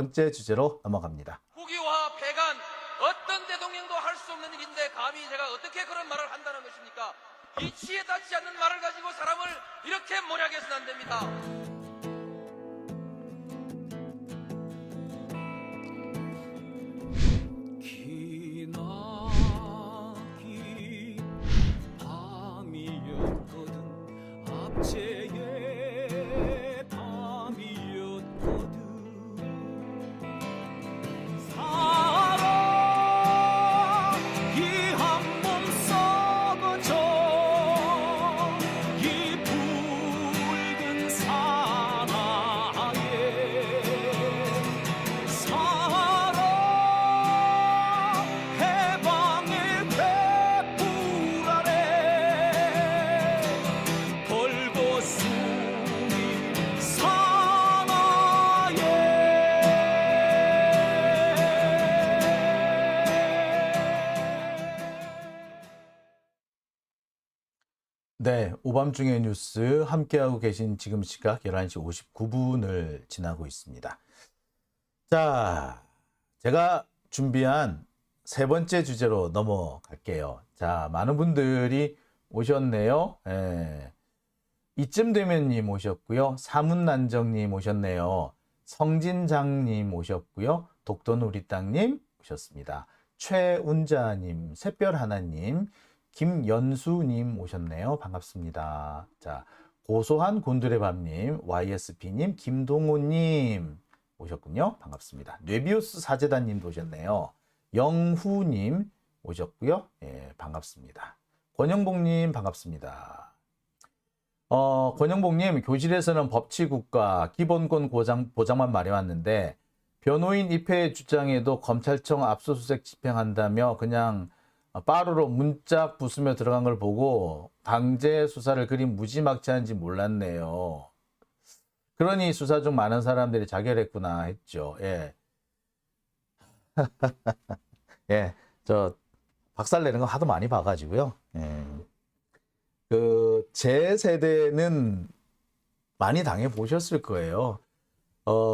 번째 주제로 넘어갑니다. 국유화 폐간 어떤 대통령도 할 수 없는 일인데 감히 제가 어떻게 그런 말을 한다는 것입니까? 이치에 닿지 않는 말을 가지고 사람을 이렇게 몰약해서는 안 됩니다. 기나긴 밤이었거든 압제의 밤이었거든 사랑 이 한 몸 썩어져 이 붉은 사나에 사랑 해방의 횃불 아래 걸고 숨이 네, 오밤중의 뉴스 함께하고 계신 지금 시각 11시 59분을 지나고 있습니다. 자, 제가 준비한 세 번째 주제로 넘어갈게요. 자, 많은 분들이 오셨네요. 예. 이쯤 되면님 오셨고요. 사문난정님 오셨네요. 성진장님 오셨고요. 독도누리땅님 오셨습니다. 최운자님, 샛별하나님, 김연수님 오셨네요. 반갑습니다. 자, 고소한 곤드레 밥님, YSP님, 김동호님 오셨군요. 반갑습니다. 뇌비우스 사제단님도 오셨네요. 영후님 오셨고요. 예, 반갑습니다. 권영복님 반갑습니다. 권영복님, 교실에서는 법치국가 기본권 보장만 말해왔는데 변호인 입회 주장에도 검찰청 압수수색 집행한다며 그냥 빠르로 문짝 부수며 들어간 걸 보고 강제 수사를 그리 무지막지한지 몰랐네요. 그러니 수사 중 많은 사람들이 자결했구나 했죠. 예. 예, 저 박살내는 거 하도 많이 봐가지고요. 예. 제 세대는 많이 당해보셨을 거예요.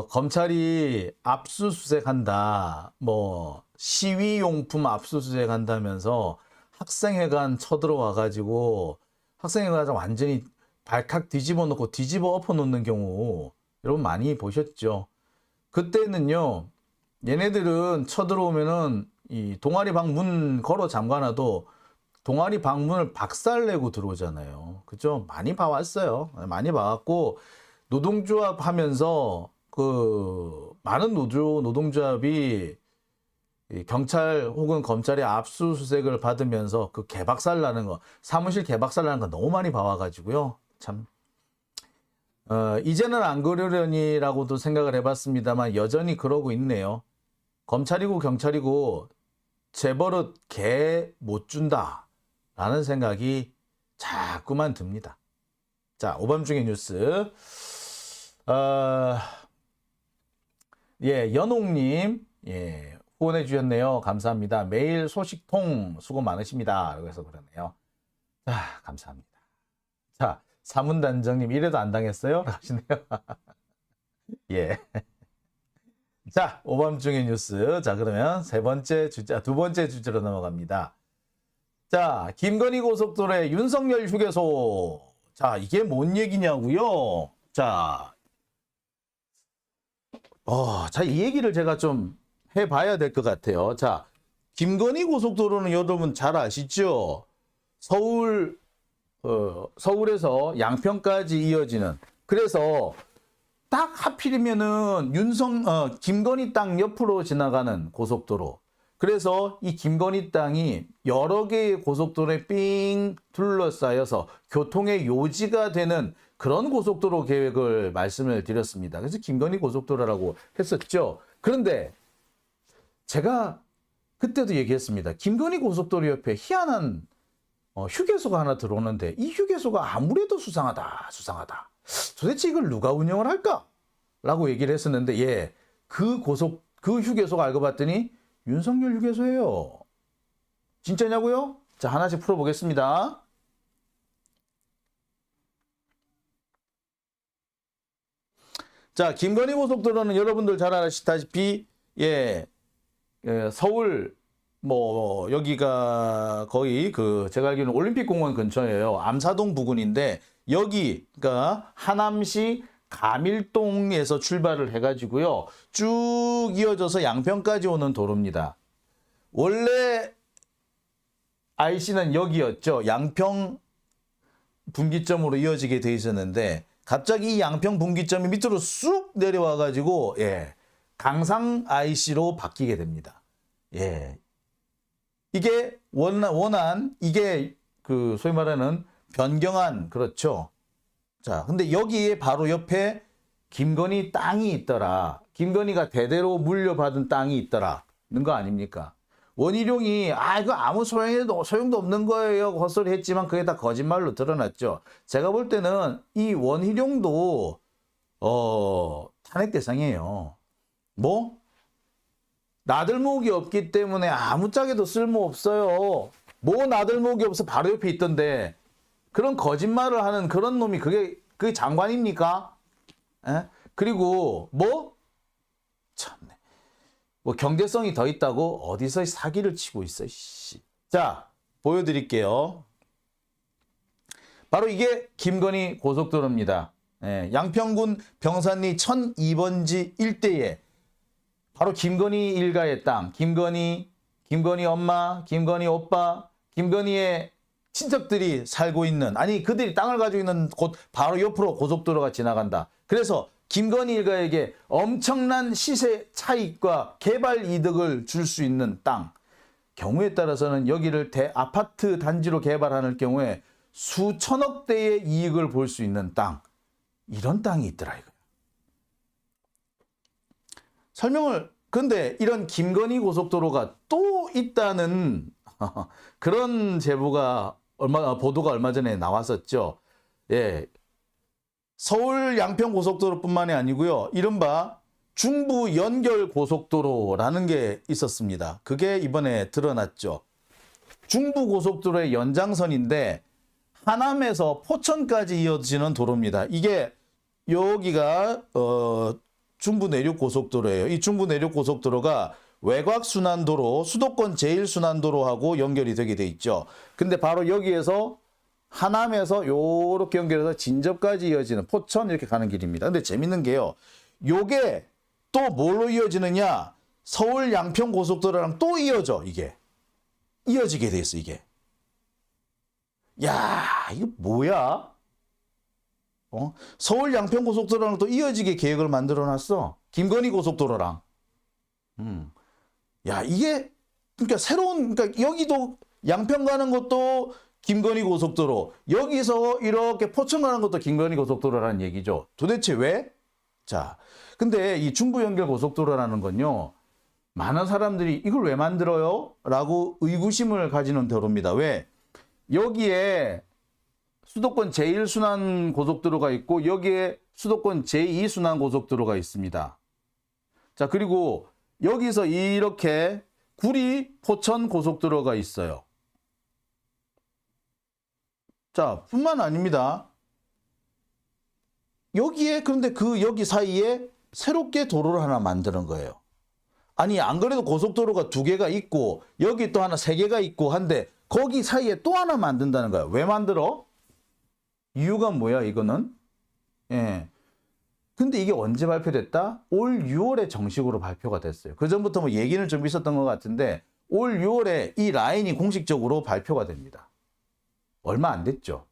검찰이 압수수색한다, 뭐 시위용품 압수수색한다면서 학생회관 쳐들어와가지고 학생회관 완전히 발칵 뒤집어 놓고 뒤집어 엎어 놓는 경우 여러분 많이 보셨죠. 그때는요, 얘네들은 쳐들어오면은 이 동아리 방 문 걸어 잠가놔도 동아리 방문을 박살내고 들어오잖아요. 그죠? 많이 봐왔어요. 많이 봐왔고, 노동조합 하면서 많은 노동조합이 경찰 혹은 검찰의 압수수색을 받으면서 그 개박살 나는 거, 사무실 개박살 나는 거 너무 많이 봐와가지고요. 참, 이제는 안 그러려니라고도 생각을 해봤습니다만 여전히 그러고 있네요. 검찰이고 경찰이고 재벌은 개 못 준다 라는 생각이 자꾸만 듭니다. 자, 오밤중의 뉴스. 예, 연옥님, 예, 후원해 주셨네요. 감사합니다. 매일 소식통 수고 많으십니다. 그래서 그러네요. 자, 감사합니다. 자, 사문단장님, 이래도 안 당했어요? 하시네요. 예. 자, 오밤중의 뉴스. 자, 그러면 두 번째 주제로 넘어갑니다. 자, 김건희 고속도로의 윤석열 휴게소. 자, 이게 뭔 얘기냐고요? 자, 이 얘기를 제가 좀 해봐야 될 것 같아요. 자, 김건희 고속도로는 여러분 잘 아시죠? 서울에서 양평까지 이어지는, 그래서 딱 하필이면은 김건희 땅 옆으로 지나가는 고속도로. 그래서 이 김건희 땅이 여러 개의 고속도로에 삥 둘러싸여서 교통의 요지가 되는 그런 고속도로 계획을 말씀을 드렸습니다. 그래서 김건희 고속도로라고 했었죠. 그런데 제가 그때도 얘기했습니다. 김건희 고속도로 옆에 희한한 휴게소가 하나 들어오는데 이 휴게소가 아무래도 수상하다. 도대체 이걸 누가 운영을 할까? 라고 얘기를 했었는데, 예, 그 휴게소가 알고 봤더니 윤석열 휴게소예요. 진짜냐고요? 자, 하나씩 풀어보겠습니다. 자, 김건희 고속도로는 여러분들 잘 아시다시피 서울 뭐 여기가 거의 그 제가 알기로는 올림픽공원 근처예요. 암사동 부근인데 여기 그러니까 하남시 가밀동에서 출발을 해가지고요 쭉 이어져서 양평까지 오는 도로입니다. 원래 IC는 여기였죠. 양평 분기점으로 이어지게 돼 있었는데 갑자기 이 양평 분기점이 밑으로 쑥 내려와 가지고 강상 IC로 바뀌게 됩니다. 이게 원한 이게 그 소위 말하는 변경안 그렇죠. 자, 근데 여기에 바로 옆에 김건희 땅이 있더라. 김건희가 대대로 물려받은 땅이 있더라는 거 아닙니까? 원희룡이 이거 아무 소용도 없는 거예요. 헛소리 했지만 그게 다 거짓말로 드러났죠. 제가 볼 때는 이 원희룡도 탄핵 대상이에요. 뭐? 나들목이 없기 때문에 아무짝에도 쓸모없어요. 뭐 나들목이 없어 바로 옆에 있던데 그런 거짓말을 하는 그런 놈이 그게 장관입니까? 그리고 뭐? 참네. 뭐 경제성이 더 있다고 어디서 사기를 치고 있어. 씨. 자, 보여드릴게요. 바로 이게 김건희 고속도로입니다. 양평군 병산리 1002번지 일대에 바로 김건희 일가의 땅, 김건희 엄마, 김건희 오빠, 김건희의 친척들이 살고 있는, 아니 그들이 땅을 가지고 있는 곳 바로 옆으로 고속도로가 지나간다. 그래서 김건희 일가에게 엄청난 시세 차익과 개발 이득을 줄 수 있는 땅. 경우에 따라서는 여기를 대아파트 단지로 개발하는 경우에 수천억 대의 이익을 볼 수 있는 땅. 이런 땅이 있더라 이거야. 근데 이런 김건희 고속도로가 또 있다는 그런 보도가 얼마 전에 나왔었죠. 서울 양평 고속도로뿐만이 아니고요. 이른바 중부 연결 고속도로라는 게 있었습니다. 그게 이번에 드러났죠. 중부 고속도로의 연장선인데 하남에서 포천까지 이어지는 도로입니다. 이게 여기가 중부 내륙 고속도로예요. 이 중부 내륙 고속도로가 외곽 순환도로, 수도권 제1순환도로하고 연결이 되게 돼 있죠. 근데 바로 여기에서 하남에서 요렇게 연결해서 진접까지 이어지는 포천 이렇게 가는 길입니다. 근데 재밌는 게요. 요게 또 뭘로 이어지느냐? 서울 양평 고속도로랑 또 이어져, 이게. 이어지게 돼 있어, 이게. 야, 이거 뭐야? 서울 양평 고속도로랑 또 이어지게 계획을 만들어 놨어. 김건희 고속도로랑. 야, 이게 그러니까 그러니까 여기도 양평 가는 것도 김건희 고속도로, 여기서 이렇게 포천 가는 것도 김건희 고속도로라는 얘기죠. 도대체 왜? 자, 근데 이 중부 연결 고속도로라는 건요, 많은 사람들이 이걸 왜 만들어요? 라고 의구심을 가지는 도로입니다. 왜? 여기에 수도권 제1순환 고속도로가 있고 여기에 수도권 제2순환 고속도로가 있습니다. 자, 그리고 여기서 이렇게 구리 포천 고속도로가 있어요. 자, 뿐만 아닙니다. 여기에 그런데 여기 사이에 새롭게 도로를 하나 만드는 거예요. 아니, 안 그래도 고속도로가 2개가 있고 여기 또 하나 3개가 있고 한데 거기 사이에 또 하나 만든다는 거야. 왜 만들어? 이유가 뭐야, 이거는? 근데 이게 언제 발표됐다? 올 6월에 정식으로 발표가 됐어요. 그 전부터 뭐 얘기는 좀 있었던 것 같은데 올 6월에 이 라인이 공식적으로 발표가 됩니다. 얼마 안 됐죠.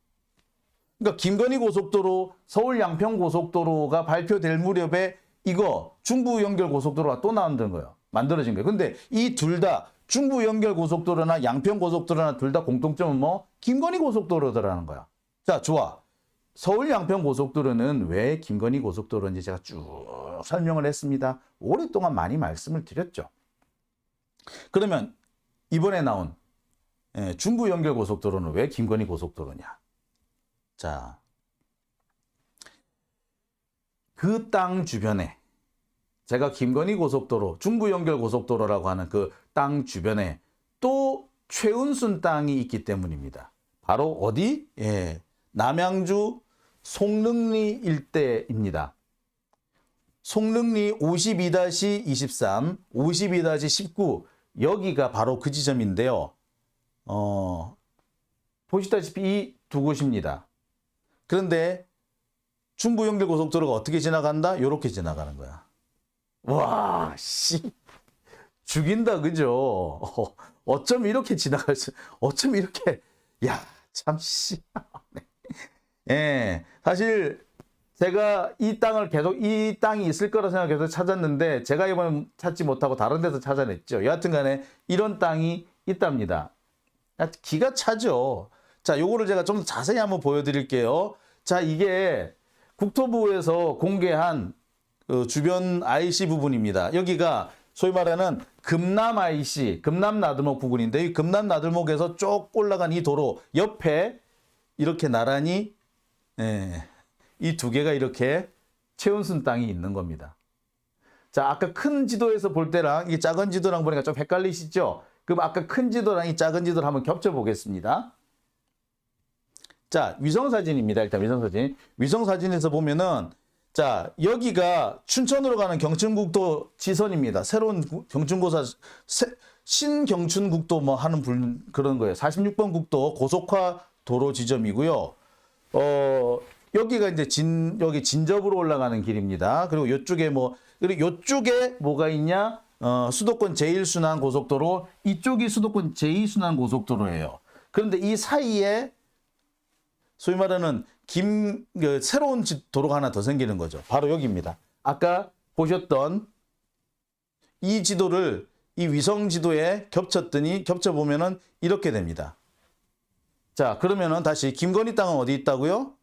그러니까 김건희 고속도로, 서울 양평 고속도로가 발표될 무렵에 이거 중부 연결 고속도로가 또 나온다는 거예요. 만들어진 거예요. 근데 이 둘 다 중부 연결 고속도로나 양평 고속도로나 둘 다 공통점은 뭐? 김건희 고속도로더라는 거야. 자, 좋아. 서울 양평 고속도로는 왜 김건희 고속도로인지 제가 쭉 설명을 했습니다. 오랫동안 많이 말씀을 드렸죠. 그러면 이번에 나온 중부 연결 고속도로는 왜 김건희 고속도로냐? 자, 그 땅 주변에 제가 김건희 고속도로, 중부 연결 고속도로라고 하는 그 땅 주변에 또 최은순 땅이 있기 때문입니다. 바로 어디? 남양주 송릉리 일대입니다. 송릉리 52-23, 52-19 여기가 바로 그 지점인데요. 보시다시피 이 두 곳입니다. 그런데 중부 연결 고속도로가 어떻게 지나간다? 요렇게 지나가는 거야. 와, 씨. 죽인다, 그죠? 어쩜 이렇게 지나갈 수, 어쩜 이렇게, 야, 참, 씨. 예, 사실 제가 이 땅을 계속, 이 땅이 있을 거라 생각해서 찾았는데, 제가 이번에 찾지 못하고 다른 데서 찾아냈죠. 여하튼 간에 이런 땅이 있답니다. 기가 차죠. 자, 요거를 제가 좀 더 자세히 한번 보여드릴게요. 자, 이게 국토부에서 공개한 그 주변 IC 부분입니다. 여기가 소위 말하는 금남 IC, 금남 나들목 부근인데 이 금남 나들목에서 쭉 올라간 이 도로 옆에 이렇게 나란히 이 두 개가 이렇게 채운순 땅이 있는 겁니다. 자, 아까 큰 지도에서 볼 때랑 이 작은 지도랑 보니까 좀 헷갈리시죠? 그럼 아까 큰 지도랑 이 작은 지도를 한번 겹쳐 보겠습니다. 자, 위성사진입니다. 일단 위성사진. 위성사진에서 보면은 자, 여기가 춘천으로 가는 경춘국도 지선입니다. 새로운 경춘고사, 신경춘국도 뭐 하는 그런 거예요. 46번 국도 고속화 도로 지점이고요. 여기가 이제 여기 진접으로 올라가는 길입니다. 그리고 요쪽에 그리고 요쪽에 뭐가 있냐? 수도권 제1순환 고속도로, 이쪽이 수도권 제2순환 고속도로예요. 그런데 이 사이에 소위 말하는 새로운 도로가 하나 더 생기는 거죠. 바로 여기입니다. 아까 보셨던 이 지도를 이 위성 지도에 겹쳐보면은 이렇게 됩니다. 자, 그러면은 다시 김건희 땅은 어디 있다고요?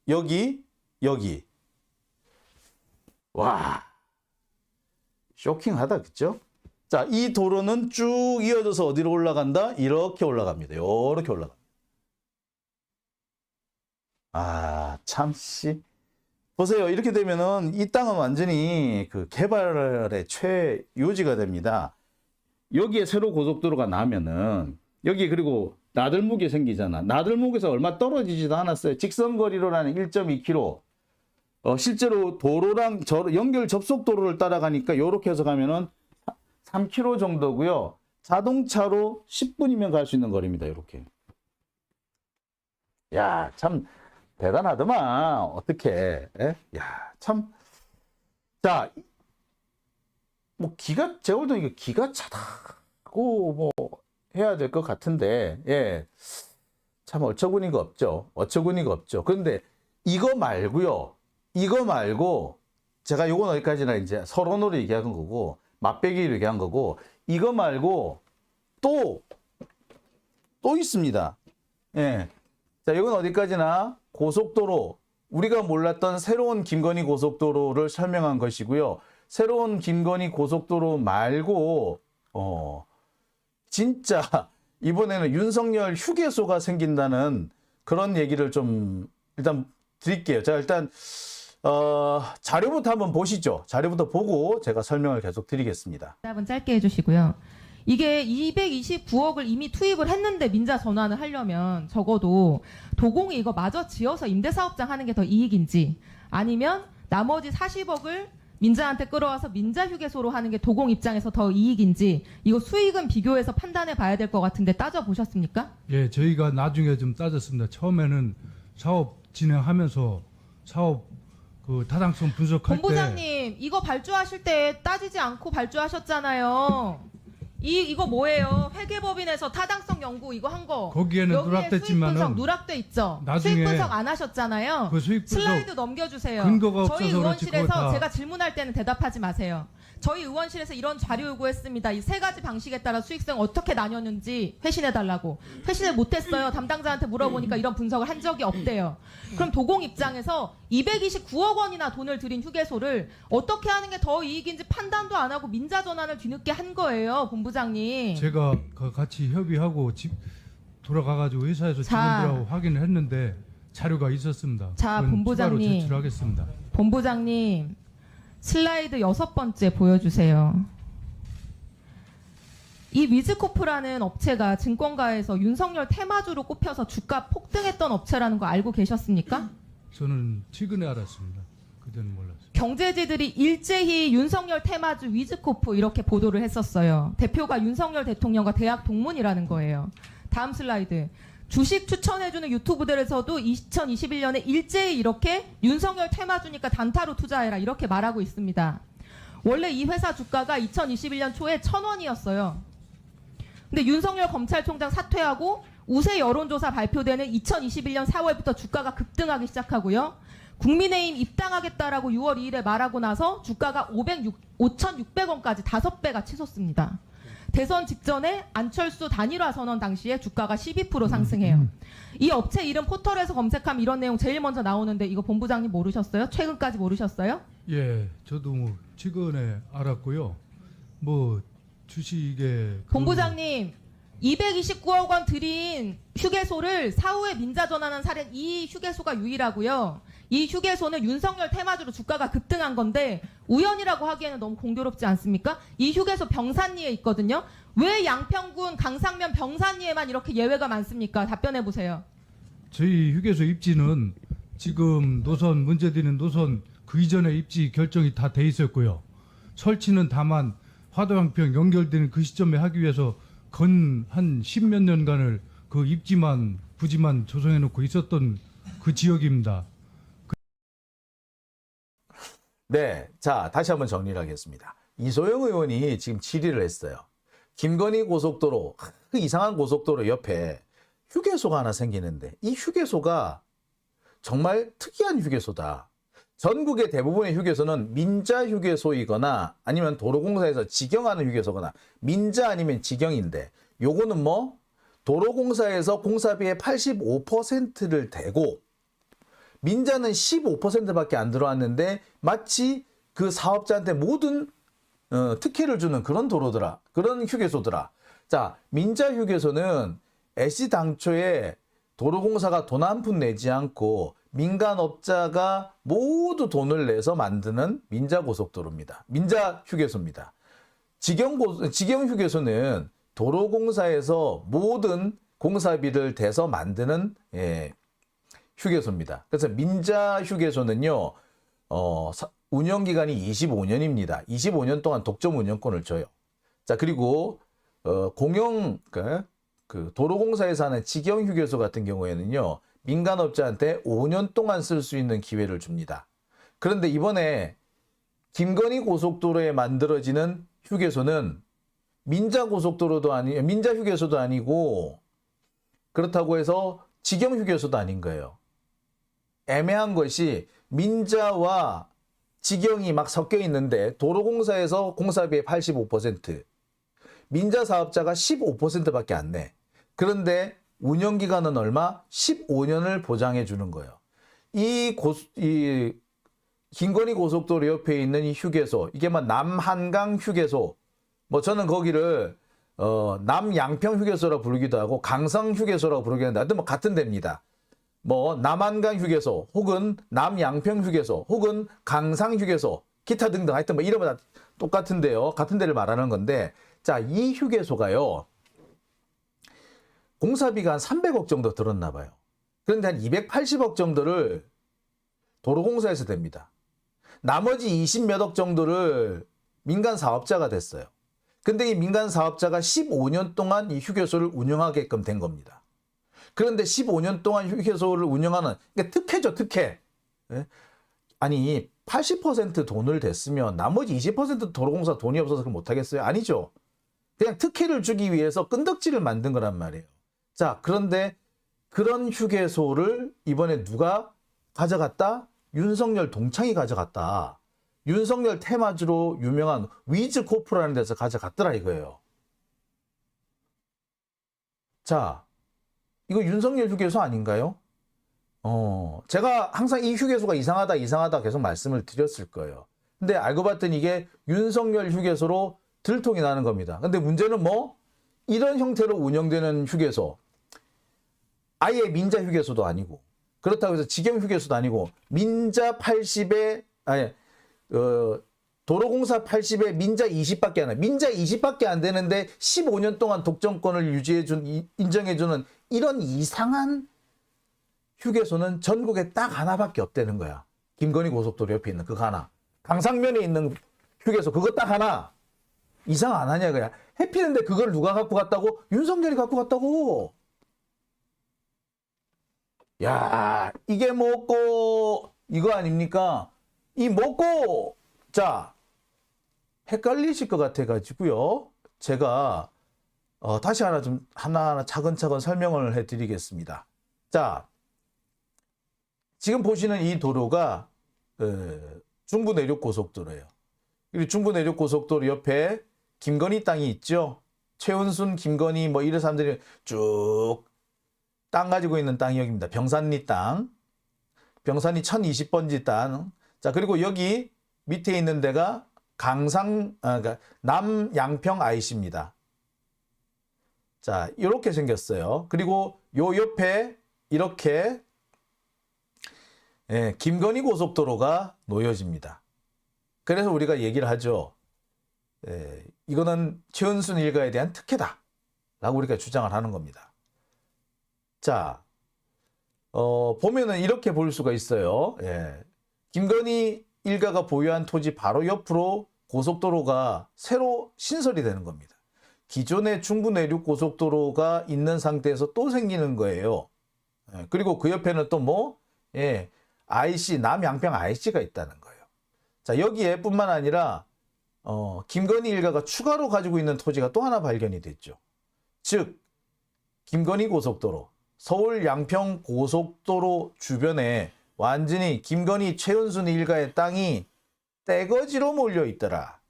여기. 와. 쇼킹하다, 그죠? 자, 이 도로는 쭉 이어져서 어디로 올라간다? 이렇게 올라갑니다. 이렇게 올라갑니다. 아, 참, 씨. 보세요. 이렇게 되면은 이 땅은 완전히 그 개발의 최요지가 됩니다. 여기에 새로 고속도로가 나면은 여기 그리고 나들목이 생기잖아. 나들목에서 얼마 떨어지지도 않았어요. 직선거리로라는 1.2km. 실제로 도로랑 연결 접속도로를 따라가니까 요렇게 해서 가면은 3km 정도고요. 자동차로 10분이면 갈 수 있는 거리입니다. 이렇게. 야, 참 대단하더만. 어떻게? 야, 참. 자, 제가 볼 때 이거 기가 차다고 해야 될 것 같은데, 예. 참 어처구니가 없죠. 그런데 이거 말고 제가 요건 어디까지나 이제 서론으로 얘기한 거고 맛배기로 얘기한 거고, 이거 말고 또 있습니다. 예. 자, 이건 어디까지나 고속도로, 우리가 몰랐던 새로운 김건희 고속도로를 설명한 것이고요. 새로운 김건희 고속도로 말고 진짜 이번에는 윤석열 휴게소가 생긴다는 그런 얘기를 좀 일단 드릴게요. 자, 일단 자료부터 한번 보시죠. 자료부터 보고 제가 설명을 계속 드리겠습니다. 답은 짧게 해주시고요. 이게 229억을 이미 투입을 했는데 민자 전환을 하려면 적어도 도공이 이거 마저 지어서 임대사업장 하는 게 더 이익인지, 아니면 나머지 40억을 민자한테 끌어와서 민자 휴게소로 하는 게 도공 입장에서 더 이익인지, 이거 수익은 비교해서 판단해 봐야 될 것 같은데 따져보셨습니까? 예, 저희가 나중에 좀 따졌습니다. 처음에는 사업 진행하면서 사업 그 타당성 분석할 때, 본부장님, 이거 발주하실 때 따지지 않고 발주하셨잖아요. 이거 뭐예요? 회계법인에서 타당성 연구 이거 한 거. 거기에는 여기에 누락됐지만은 수익 분석 누락돼 있죠. 나중에 수익 분석 안 하셨잖아요. 그 수익 분석 슬라이드 넘겨주세요. 근거가 저희 없어서 그렇지 그거 의원실에서 다 제가 질문할 때는 대답하지 마세요. 저희 의원실에서 이런 자료 요구했습니다. 이 세 가지 방식에 따라 수익성 어떻게 나뉘었는지 회신해달라고. 회신을 못했어요. 담당자한테 물어보니까 이런 분석을 한 적이 없대요. 그럼 도공 입장에서 229억 원이나 돈을 들인 휴게소를 어떻게 하는 게 더 이익인지 판단도 안 하고 민자 전환을 뒤늦게 한 거예요, 본부장님. 제가 같이 협의하고 돌아가가지고 회사에서 직원들하고 확인을 했는데 자료가 있었습니다. 자, 그건 본부장님. 추가로 제출하겠습니다. 본부장님, 슬라이드 6번째 보여주세요. 이 위즈코프라는 업체가 증권가에서 윤석열 테마주로 꼽혀서 주가 폭등했던 업체라는 거 알고 계셨습니까? 저는 최근에 알았습니다. 그때는 몰랐어요. 경제지들이 일제히 윤석열 테마주 위즈코프 이렇게 보도를 했었어요. 대표가 윤석열 대통령과 대학 동문이라는 거예요. 다음 슬라이드. 주식 추천해주는 유튜브들에서도 2021년에 일제히 이렇게 윤석열 테마주니까 단타로 투자해라 이렇게 말하고 있습니다. 원래 이 회사 주가가 2021년 초에 1,000원이었어요. 근데 윤석열 검찰총장 사퇴하고 우세 여론조사 발표되는 2021년 4월부터 주가가 급등하기 시작하고요. 국민의힘 입당하겠다라고 6월 2일에 말하고 나서 주가가 5,600원까지 5배가 치솟습니다. 대선 직전에 안철수 단일화 선언 당시에 주가가 12% 상승해요. 이 업체 이름 포털에서 검색하면 이런 내용 제일 먼저 나오는데 이거 본부장님 모르셨어요? 최근까지 모르셨어요? 예, 저도 뭐 최근에 알았고요. 뭐 주식에 본부장님 229억 원 들인 휴게소를 사후에 민자 전환한 사례는 이 휴게소가 유일하고요. 이 휴게소는 윤석열 테마주로 주가가 급등한 건데 우연이라고 하기에는 너무 공교롭지 않습니까? 이 휴게소 병산리에 있거든요. 왜 양평군 강상면 병산리에만 이렇게 예외가 많습니까? 답변해 보세요. 저희 휴게소 입지는 지금 노선 문제되는 노선 그 이전에 입지 결정이 다 돼 있었고요. 설치는 다만 화도양평 연결되는 그 시점에 하기 위해서 건 한 10몇 년간을 그 입지만 부지만 조성해 놓고 있었던 그 지역입니다. 네, 자 다시 한번 정리를 하겠습니다. 이소영 의원이 지금 질의를 했어요. 김건희 고속도로, 그 이상한 고속도로 옆에 휴게소가 하나 생기는데 이 휴게소가 정말 특이한 휴게소다. 전국의 대부분의 휴게소는 민자 휴게소이거나 아니면 도로공사에서 직영하는 휴게소거나 민자 아니면 직영인데 요거는 뭐 도로공사에서 공사비의 85%를 대고 민자는 15%밖에 안 들어왔는데 마치 그 사업자한테 모든 특혜를 주는 그런 도로더라. 그런 휴게소더라. 자, 민자 휴게소는 애시당초에 도로공사가 돈 한 푼 내지 않고 민간업자가 모두 돈을 내서 만드는 민자고속도로입니다. 민자휴게소입니다. 직영휴게소는 도로공사에서 모든 공사비를 대서 만드는 휴게소입니다. 그래서 민자휴게소는요. 운영기간이 25년입니다. 25년 동안 독점 운영권을 줘요. 자, 그리고 공영 그 도로공사에서 하는 직영휴게소 같은 경우에는요. 민간업자한테 5년 동안 쓸 수 있는 기회를 줍니다. 그런데 이번에 김건희 고속도로에 만들어지는 휴게소는 민자고속도로도 아니, 민자휴게소도 아니고 그렇다고 해서 직영휴게소도 아닌 거예요. 애매한 것이 민자와 직영이 막 섞여 있는데 도로공사에서 공사비의 85%, 민자 사업자가 15%밖에 안 내. 그런데 운영기간은 얼마? 15년을 보장해 주는 거예요. 이 김건희 고속도로 옆에 있는 이 휴게소, 이게 뭐 남한강 휴게소, 뭐 저는 거기를 남양평 휴게소라고 부르기도 하고 강성 휴게소라고 부르기도 하는데 하여튼 뭐 같은 데입니다. 뭐 남한강 휴게소 혹은 남양평 휴게소 혹은 강상 휴게소 기타 등등 하여튼 뭐 이름은 다 똑같은데요. 같은 데를 말하는 건데 자, 이 휴게소가요. 공사비가 한 300억 정도 들었나 봐요. 그런데 한 280억 정도를 도로공사에서 됩니다. 나머지 20몇 억 정도를 민간 사업자가 됐어요. 근데 이 민간 사업자가 15년 동안 이 휴게소를 운영하게끔 된 겁니다. 그런데 15년 동안 휴게소를 운영하는, 그러니까 특혜죠, 특혜. 아니, 80% 돈을 댔으면 나머지 20% 도로공사 돈이 없어서 그걸 못하겠어요? 아니죠. 그냥 특혜를 주기 위해서 끈덕지를 만든 거란 말이에요. 자, 그런데 그런 휴게소를 이번에 누가 가져갔다? 윤석열 동창이 가져갔다. 윤석열 테마주로 유명한 위즈코프라는 데서 가져갔더라 이거예요. 자, 이거 윤석열 휴게소 아닌가요? 제가 항상 이 휴게소가 이상하다 계속 말씀을 드렸을 거예요. 근데 알고 봤더니 이게 윤석열 휴게소로 들통이 나는 겁니다. 근데 문제는 뭐 이런 형태로 운영되는 휴게소, 아예 민자 휴게소도 아니고 그렇다고 해서 직영 휴게소도 아니고 민자 80에 아니 도로공사 80에 민자 20밖에 안 해. 민자 20밖에 안 되는데 15년 동안 독점권을 유지해준 인정해주는 이런 이상한 휴게소는 전국에 딱 하나밖에 없다는 거야. 김건희 고속도로 옆에 있는 그거 하나. 강상면에 있는 휴게소 그거 딱 하나. 이상 안 하냐 그냥. 해피는데 그걸 누가 갖고 갔다고? 윤석열이 갖고 갔다고. 야, 이게 먹고 이거 아닙니까? 이 먹고 자 헷갈리실 것 같아 가지고요. 제가 다시 하나하나 차근차근 설명을 해드리겠습니다. 자, 지금 보시는 이 도로가 중부 내륙 고속도로예요. 그리고 중부 내륙 고속도로 옆에 김건희 땅이 있죠. 최은순, 김건희 뭐 이런 사람들이 쭉 땅 가지고 있는 땅이 여기입니다. 병산리 땅. 병산리 1020번지 땅. 자, 그리고 여기 밑에 있는 데가 그러니까 남양평 IC입니다. 자, 이렇게 생겼어요. 그리고 요 옆에 이렇게 김건희 고속도로가 놓여집니다. 그래서 우리가 얘기를 하죠. 이거는 최은순 일가에 대한 특혜다 라고 우리가 주장을 하는 겁니다. 자, 보면은 이렇게 볼 수가 있어요. 김건희 일가가 보유한 토지 바로 옆으로 고속도로가 새로 신설이 되는 겁니다. 기존의 중부 내륙 고속도로가 있는 상태에서 또 생기는 거예요. 그리고 그 옆에는 또 뭐? IC, 남양평 IC가 있다는 거예요. 자, 여기에 뿐만 아니라 김건희 일가가 추가로 가지고 있는 토지가 또 하나 발견이 됐죠. 즉 김건희 고속도로, 서울 양평 고속도로 주변에 완전히 김건희 최은순 일가의 땅이 떼거지로 몰려 있더라.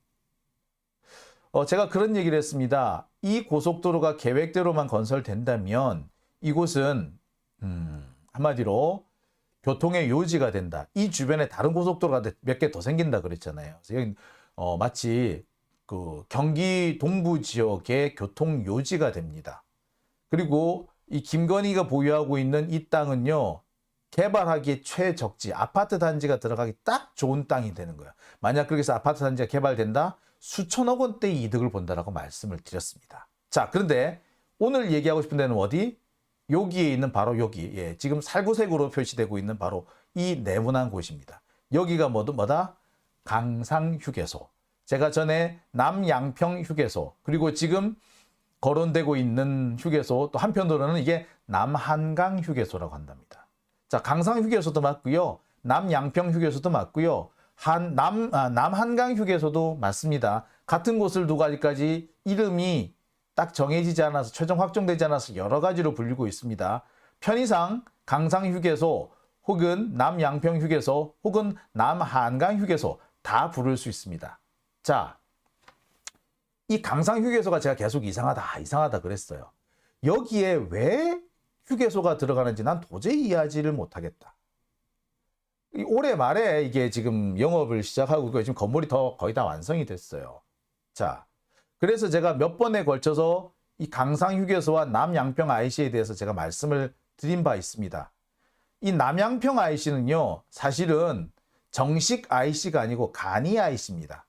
제가 그런 얘기를 했습니다. 이 고속도로가 계획대로만 건설된다면 이곳은 한마디로 교통의 요지가 된다. 이 주변에 다른 고속도로가 몇 개 더 생긴다 그랬잖아요. 그래서 여기 마치 그 경기 동부 지역의 교통 요지가 됩니다. 그리고 이 김건희가 보유하고 있는 이 땅은요, 개발하기 최적지, 아파트 단지가 들어가기 딱 좋은 땅이 되는 거예요. 만약 그렇게 해서 아파트 단지가 개발된다, 수천억 원대의 이득을 본다라고 말씀을 드렸습니다. 자, 그런데 오늘 얘기하고 싶은 데는 어디? 여기에 있는 바로 여기, 지금 살구색으로 표시되고 있는 바로 이 네모난 곳입니다. 여기가 뭐다? 강상휴게소. 제가 전에 남양평 휴게소, 그리고 지금 거론되고 있는 휴게소, 또 한편으로는 이게 남한강 휴게소라고 한답니다. 자, 강상 휴게소도 맞고요. 남양평 휴게소도 맞고요. 남한강 휴게소도 맞습니다. 같은 곳을 두고 아직까지 이름이 딱 정해지지 않아서, 최종 확정되지 않아서 여러 가지로 불리고 있습니다. 편의상 강상 휴게소 혹은 남양평 휴게소 혹은 남한강 휴게소 다 부를 수 있습니다. 자, 이 강상 휴게소가 제가 계속 이상하다 그랬어요. 여기에 왜 휴게소가 들어가는지 난 도저히 이해하지를 못하겠다. 올해 말에 이게 지금 영업을 시작하고 지금 건물이 거의 다 완성이 됐어요. 자, 그래서 제가 몇 번에 걸쳐서 이 강상 휴게소와 남양평 IC에 대해서 제가 말씀을 드린 바 있습니다. 이 남양평 IC는요, 사실은 정식 IC가 아니고 간이 IC입니다.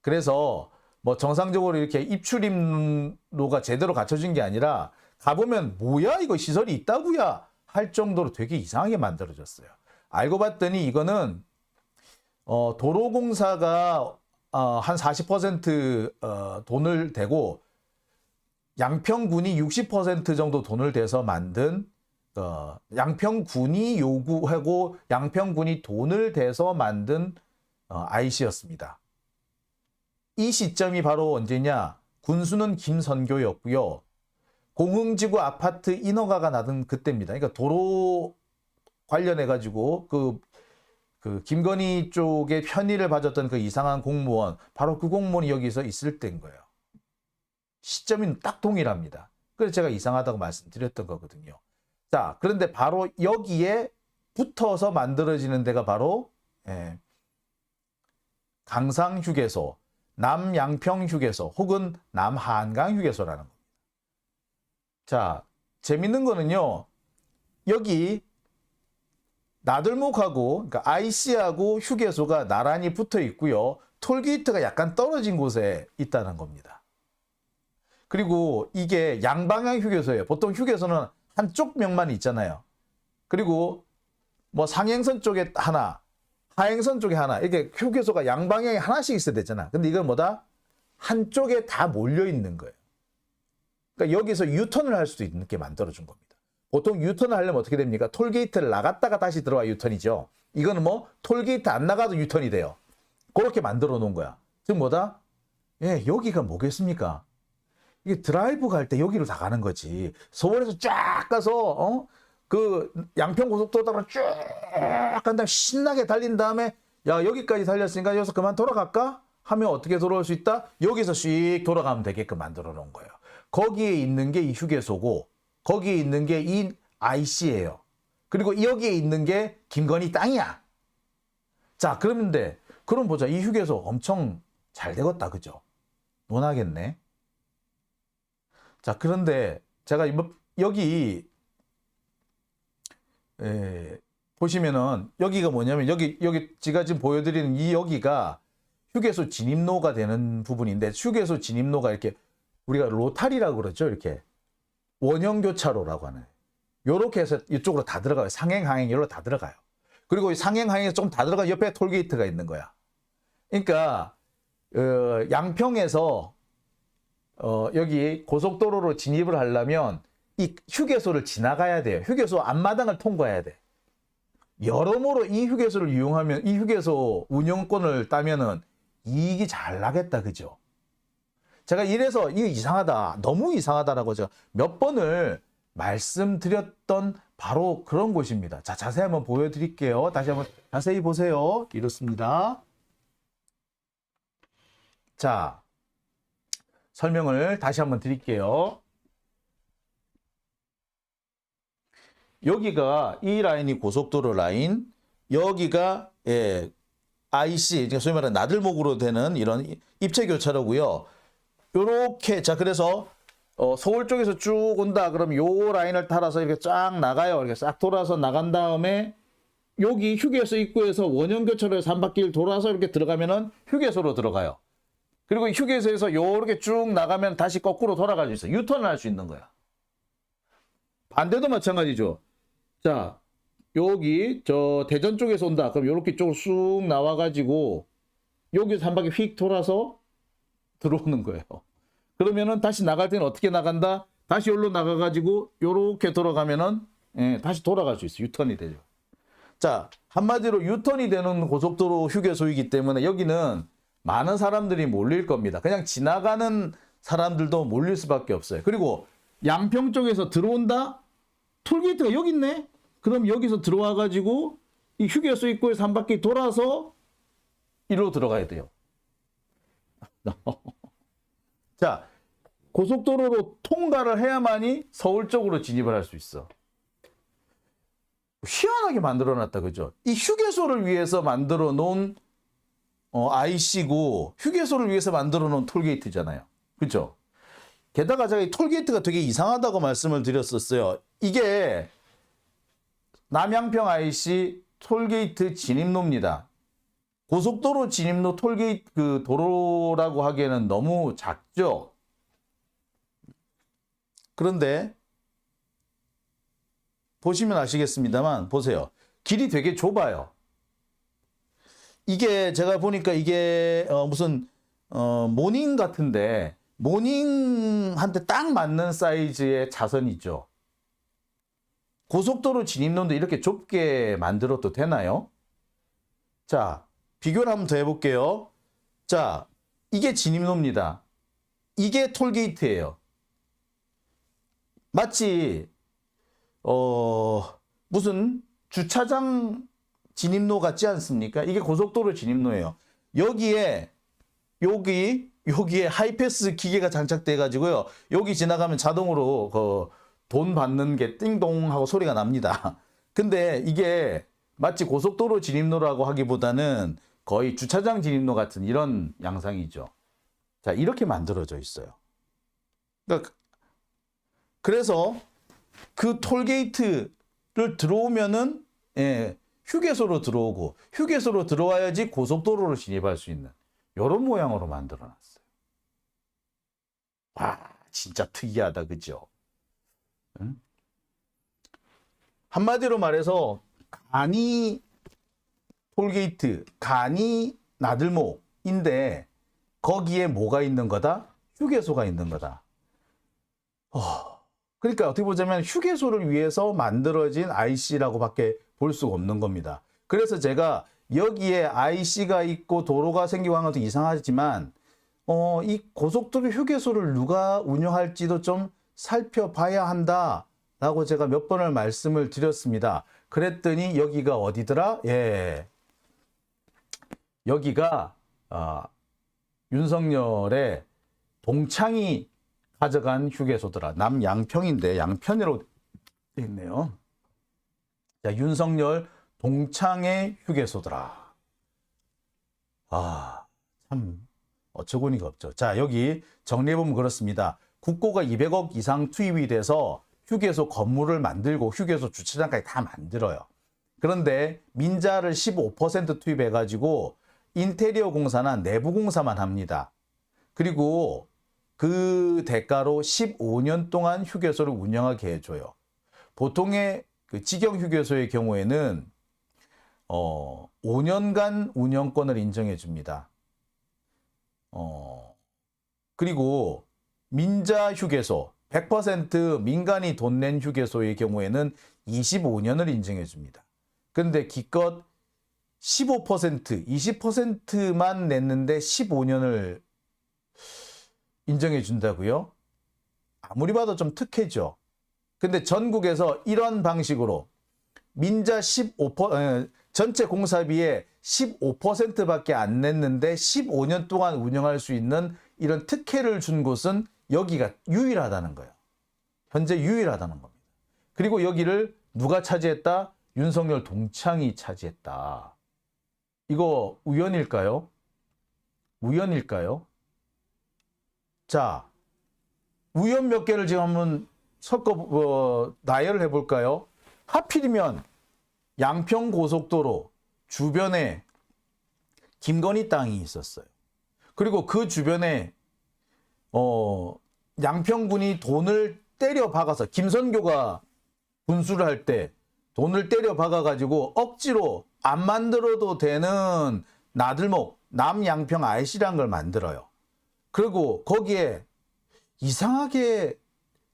그래서 뭐 정상적으로 이렇게 입출입로가 제대로 갖춰진 게 아니라 가보면 뭐야 이거 시설이 있다구야 할 정도로 되게 이상하게 만들어졌어요. 알고 봤더니 이거는 도로공사가 한 40% 돈을 대고 양평군이 60% 정도 돈을 대서 만든 양평군이 요구하고 양평군이 돈을 대서 만든 IC였습니다. 이 시점이 바로 언제냐? 군수는 김선교였고요. 공흥지구 아파트 인허가가 나던 그때입니다. 그러니까 도로 관련해 가지고 그 김건희 쪽에 편의를 봐줬던 그 이상한 공무원, 바로 그 공무원이 여기서 있을 때인 거예요. 시점이 딱 동일합니다. 그래서 제가 이상하다고 말씀드렸던 거거든요. 자, 그런데 바로 여기에 붙어서 만들어지는 데가 바로 강상휴게소, 남양평휴게소 혹은 남한강휴게소라는 겁니다. 자, 재밌는 거는요, 여기 나들목하고, 그러니까 IC하고 휴게소가 나란히 붙어 있고요, 톨게이트가 약간 떨어진 곳에 있다는 겁니다. 그리고 이게 양방향 휴게소예요. 보통 휴게소는 한쪽 면만 있잖아요. 그리고 뭐 상행선 쪽에 하나, 하행선 쪽에 하나, 이렇게 휴게소가 양방향에 하나씩 있어야 되잖아. 근데 이건 뭐다? 한쪽에 다 몰려 있는 거예요. 그러니까 여기서 유턴을 할 수도 있게 만들어준 겁니다. 보통 유턴을 하려면 어떻게 됩니까? 톨게이트를 나갔다가 다시 들어와 유턴이죠. 이거는 뭐 톨게이트 안 나가도 유턴이 돼요. 그렇게 만들어 놓은 거야. 즉 뭐다? 예, 여기가 뭐겠습니까? 이게 드라이브 갈 때 여기로 다 가는 거지. 서울에서 쫙 가서 그 양평 고속도로를 쫙 간 다음에 신나게 달린 다음에 야 여기까지 달렸으니까 여기서 그만 돌아갈까? 하면 어떻게 돌아올 수 있다? 여기서 씩 돌아가면 되게끔 만들어 놓은 거예요. 거기에 있는 게 이 휴게소고 거기에 있는 게 이 IC예요. 그리고 여기에 있는 게 김건희 땅이야. 자, 그럼 보자. 이 휴게소 엄청 잘 되겠다. 그죠? 논하겠네. 자, 그런데 제가 여기 보시면은 여기가 뭐냐면 여기 제가 지금 보여드리는 이 여기가 휴게소 진입로가 되는 부분인데 휴게소 진입로가 이렇게 우리가 로타리라고 그러죠. 이렇게 원형 교차로라고 하는 요렇게 해서 이쪽으로 다 들어가요. 상행 하행 이로 다 들어가요. 그리고 이 상행 하행에서 좀 다 들어가 옆에 톨게이트가 있는 거야. 그러니까 양평에서 여기 고속도로로 진입을 하려면 이 휴게소를 지나가야 돼요. 휴게소 앞마당을 통과해야 돼. 여러모로 이 휴게소를 이용하면 이 휴게소 운영권을 따면은 이익이 잘 나겠다. 그죠? 제가 이래서 이거 이상하다. 너무 이상하다라고 제가 몇 번을 말씀드렸던 바로 그런 곳입니다. 자, 자세히 한번 보여드릴게요. 다시 한번 자세히 보세요. 이렇습니다. 자, 설명을 다시 한번 드릴게요. 여기가 이 라인이 고속도로 라인, 여기가 IC, 그러니까 소위 말하는 나들목으로 되는 이런 입체교차로고요. 요렇게 자 그래서 서울 쪽에서 쭉 온다. 그럼 요 라인을 따라서 이렇게 쫙 나가요. 이렇게 싹 돌아서 나간 다음에 여기 휴게소 입구에서 원형교차로에서 한 바퀴를 돌아서 이렇게 들어가면은 휴게소로 들어가요. 그리고 휴게소에서 요렇게 쭉 나가면 다시 거꾸로 돌아갈 수 있어요. 유턴을 할 수 있는 거야. 반대도 마찬가지죠. 자, 여기 저 대전 쪽에서 온다. 그럼 요렇게 쪽으로 쑥 나와가지고 여기서 한 바퀴 휙 돌아서 들어오는 거예요. 그러면은 다시 나갈 때는 어떻게 나간다? 다시 여기로 나가가지고 요렇게 돌아가면은 다시 돌아갈 수 있어요. 유턴이 되죠. 자, 한마디로 유턴이 되는 고속도로 휴게소이기 때문에 여기는 많은 사람들이 몰릴 겁니다. 그냥 지나가는 사람들도 몰릴 수밖에 없어요. 그리고 양평 쪽에서 들어온다? 톨게이트가 여기 있네? 그럼 여기서 들어와가지고 이 휴게소 입구에서 한 바퀴 돌아서 이리로 들어가야 돼요. 자, 고속도로로 통과를 해야만이 서울 쪽으로 진입을 할 수 있어. 희한하게 만들어놨다, 그죠? 이 휴게소를 위해서 만들어 놓은 IC고 휴게소를 위해서 만들어 놓은 톨게이트잖아요. 그죠? 게다가 제가 이 톨게이트가 되게 이상하다고 말씀을 드렸었어요. 이게 남양평 IC 톨게이트 진입로입니다. 고속도로 진입로 톨게이트 그 도로라고 하기에는 너무 작죠. 그런데 보시면 아시겠습니다만 보세요. 길이 되게 좁아요. 이게 제가 보니까 이게 무슨 모닝 같은데 모닝한테 딱 맞는 사이즈의 차선이죠. 고속도로 진입로인데 이렇게 좁게 만들어도 되나요? 자, 비교를 한번 더 해볼게요. 자, 이게 진입로입니다. 이게 톨게이트예요. 마치 무슨 주차장 진입로 같지 않습니까? 이게 고속도로 진입로예요. 여기에 하이패스 기계가 장착돼 가지고요. 여기 지나가면 자동으로 돈 받는 게 띵동 하고 소리가 납니다. 근데 이게 마치 고속도로 진입로라고 하기보다는 거의 주차장 진입로 같은 이런 양상이죠. 자, 이렇게 만들어져 있어요. 그러니까 그래서 그 톨게이트를 들어오면은 휴게소로 들어오고 휴게소로 들어와야지 고속도로로 진입할 수 있는 이런 모양으로 만들어놨어요. 와, 진짜 특이하다, 그죠? 응? 한마디로 말해서 간이 톨게이트, 간이 나들목인데 거기에 뭐가 있는 거다? 휴게소가 있는 거다. 그러니까 어떻게 보자면 휴게소를 위해서 만들어진 IC라고 밖에 볼 수가 없는 겁니다. 그래서 제가 여기에 IC가 있고 도로가 생기고 하는 것도 이상하지만 이 고속도로 휴게소를 누가 운영할지도 좀 살펴봐야 한다라고 제가 몇 번을 말씀을 드렸습니다. 그랬더니 여기가 어디더라? 예, 여기가 윤석열의 동창이 가져간 휴게소더라. 남양평인데 양편으로 되어 있네요. 자, 윤석열 동창의 휴게소더라. 참 어처구니가 없죠. 자, 여기 정리해보면 그렇습니다. 국고가 200억 이상 투입이 돼서 휴게소 건물을 만들고 휴게소 주차장까지 다 만들어요. 그런데 민자를 15% 투입해가지고 인테리어 공사나 내부 공사만 합니다. 그리고 그 대가로 15년 동안 휴게소를 운영하게 해줘요. 보통의 그 직영 휴게소의 경우에는 5년간 운영권을 인정해 줍니다. 그리고 민자 휴게소, 100% 민간이 돈 낸 휴게소의 경우에는 25년을 인정해 줍니다. 그런데 기껏 15%, 20%만 냈는데 15년을 인정해 준다고요? 아무리 봐도 좀 특혜죠. 근데 전국에서 이런 방식으로 민자 15%, 전체 공사비의 15%밖에 안 냈는데 15년 동안 운영할 수 있는 이런 특혜를 준 곳은 여기가 유일하다는 거예요. 현재 유일하다는 겁니다. 그리고 여기를 누가 차지했다? 윤석열 동창이 차지했다. 이거 우연일까요? 우연일까요? 자, 우연 몇 개를 지금 한번 나열을 해볼까요? 하필이면 양평고속도로 주변에 김건희 땅이 있었어요. 그리고 그 주변에 양평군이 돈을 때려 박아서 김선교가 군수를 할 때 돈을 때려 박아가지고 억지로 안 만들어도 되는 나들목 남양평 IC라는 걸 만들어요. 그리고 거기에 이상하게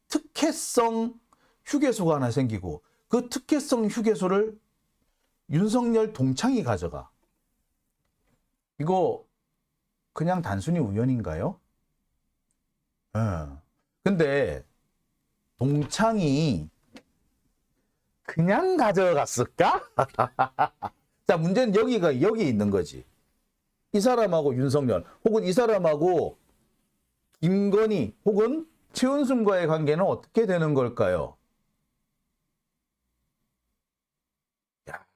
특혜성 휴게소가 하나 생기고 그 특혜성 휴게소를 윤석열 동창이 가져가. 이거 그냥 단순히 우연인가요? 근데 동창이 그냥 가져갔을까? 자, 문제는 여기 있는 거지. 이 사람하고 윤석열 혹은 이 사람하고 김건희 혹은 최은순과의 관계는 어떻게 되는 걸까요? 야,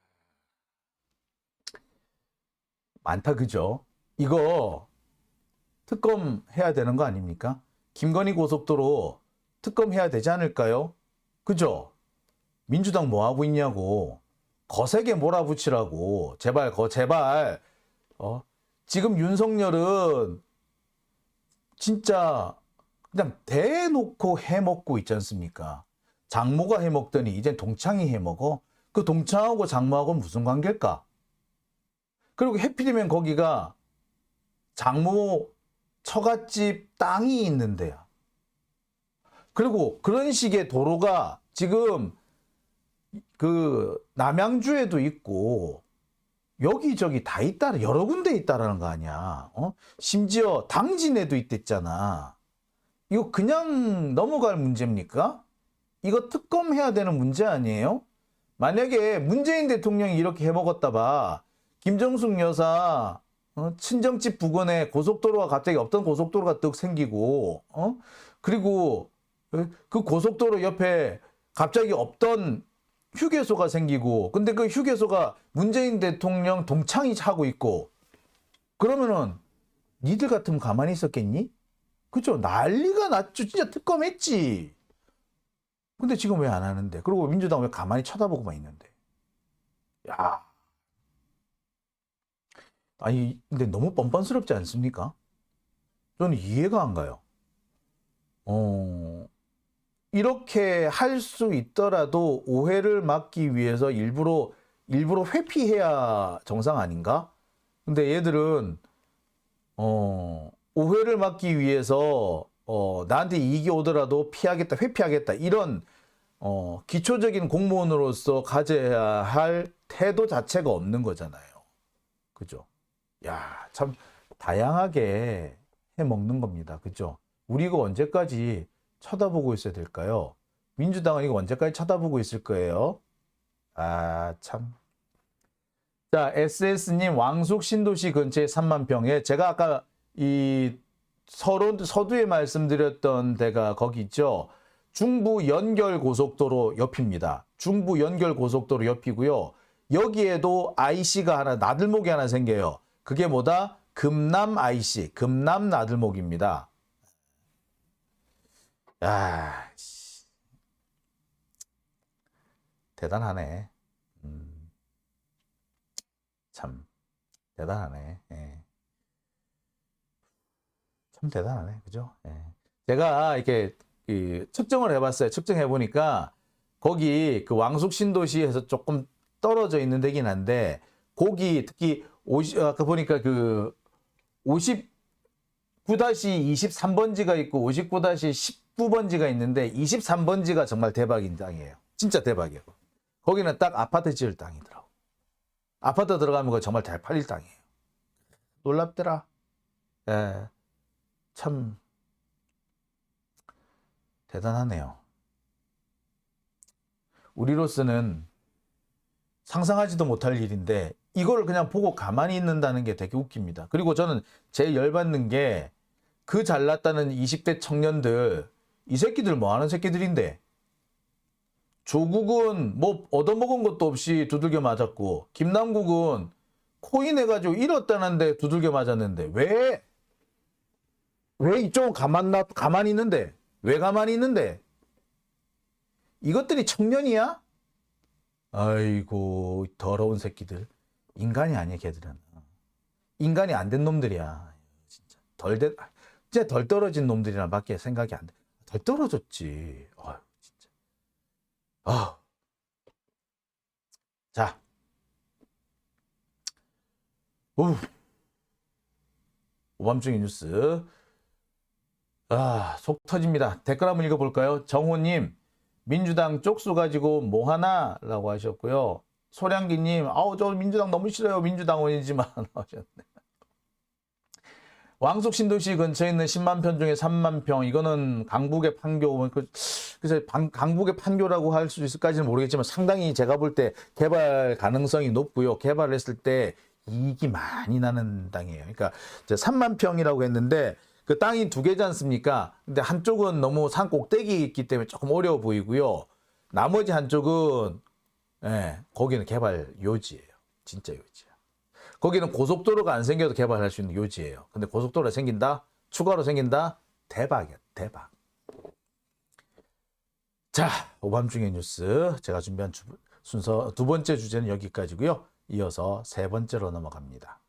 많다, 그죠? 이거 특검 해야 되는 거 아닙니까? 김건희 고속도로 특검 해야 되지 않을까요? 그죠? 민주당 뭐 하고 있냐고. 거세게 몰아붙이라고. 제발. 지금 윤석열은 진짜 그냥 대놓고 해먹고 있지 않습니까? 장모가 해먹더니 이젠 동창이 해먹어? 그 동창하고 장모하고는 무슨 관계일까? 그리고 해필이면 거기가 장모 처갓집 땅이 있는 데야. 그리고 그런 식의 도로가 지금 그 남양주에도 있고 여기저기 다 있다, 여러 군데 있다라는 거 아니야. 심지어 당진에도 있댔잖아. 이거 그냥 넘어갈 문제입니까? 이거 특검해야 되는 문제 아니에요? 만약에 문재인 대통령이 이렇게 해먹었다 봐. 김정숙 여사 친정집 부근에 고속도로가 갑자기 없던 고속도로가 떡 생기고 그리고 그 고속도로 옆에 갑자기 없던 휴게소가 생기고 근데 그 휴게소가 문재인 대통령 동창이 하고 있고 그러면은 니들 같으면 가만히 있었겠니? 그죠? 난리가 났죠. 진짜 특검했지. 근데 지금 왜 안 하는데? 그리고 민주당 왜 가만히 쳐다보고만 있는데? 야, 아니 근데 너무 뻔뻔스럽지 않습니까? 저는 이해가 안 가요. 이렇게 할 수 있더라도 오해를 막기 위해서 일부러 일부러 회피해야 정상 아닌가? 근데 얘들은 오해를 막기 위해서 나한테 이익이 오더라도 피하겠다, 회피하겠다 이런 기초적인 공무원으로서 가져야 할 태도 자체가 없는 거잖아요. 그죠? 야, 참 다양하게 해 먹는 겁니다. 그죠? 우리 이거 언제까지 쳐다보고 있어야 될까요? 민주당은 이거 언제까지 쳐다보고 있을 거예요? 아, 참. 자, SS님, 왕숙 신도시 근처에 3만 평에 제가 아까 이 서두에 말씀드렸던 데가 거기 있죠. 중부 연결 고속도로 옆입니다. 중부 연결 고속도로 옆이고요. 여기에도 IC가 하나, 나들목이 하나 생겨요. 그게 뭐다? 금남 IC, 금남 나들목입니다. 야, 대단하네. 참 대단하네. 예. 참 대단하네. 그죠? 예. 제가 이렇게 측정을 해봤어요. 측정해 보니까 거기 그 왕숙 신도시에서 조금 떨어져 있는 데긴 한데 거기 특히 아까 보니까 그 59-23번지가 있고 59-19번지가 있는데 23번지가 정말 대박인 땅이에요. 진짜 대박이에요. 거기는 딱 아파트 지을 땅이더라고. 아파트 들어가면 그거 정말 잘 팔릴 땅이에요. 놀랍더라. 예, 참 대단하네요. 우리로서는 상상하지도 못할 일인데 이걸 그냥 보고 가만히 있는다는 게 되게 웃깁니다. 그리고 저는 제일 열받는 게 그 잘났다는 20대 청년들, 이 새끼들 뭐 하는 새끼들인데 조국은 뭐 얻어먹은 것도 없이 두들겨 맞았고 김남국은 코인 해가지고 잃었다는데 두들겨 맞았는데 왜 이쪽은 가만히 있는데 왜 가만히 있는데 이것들이 청년이야? 아이고 더러운 새끼들. 인간이 아니야 걔들은. 인간이 안 된 놈들이야. 진짜 진짜 덜 떨어진 놈들이란 밖에 생각이 안 돼. 덜 떨어졌지. 아유 진짜. 자. 오밤중의 뉴스. 속 터집니다. 댓글 한번 읽어볼까요? 정호님, 민주당 쪽수 가지고 뭐하나? 라고 하셨고요. 소량기님, 저 민주당 너무 싫어요. 민주당원이지만 하셨네. 왕숙 신도시 근처에 있는 10만 평 중에 3만 평, 이거는 강북의 판교, 그래서 강북의 판교라고 할 수 있을까지는 모르겠지만 상당히 제가 볼 때 개발 가능성이 높고요. 개발을 했을 때 이익이 많이 나는 땅이에요. 그러니까 이제 3만 평이라고 했는데 그 땅이 두 개지 않습니까? 근데 한쪽은 너무 산 꼭대기에 있기 때문에 조금 어려워 보이고요. 나머지 한쪽은 거기는 개발 요지예요. 진짜 요지야. 거기는 고속도로가 안 생겨도 개발할 수 있는 요지예요. 근데 고속도로가 생긴다? 추가로 생긴다? 대박이야. 대박. 자, 오밤중의 뉴스 제가 준비한 순서 두 번째 주제는 여기까지고요. 이어서 세 번째로 넘어갑니다.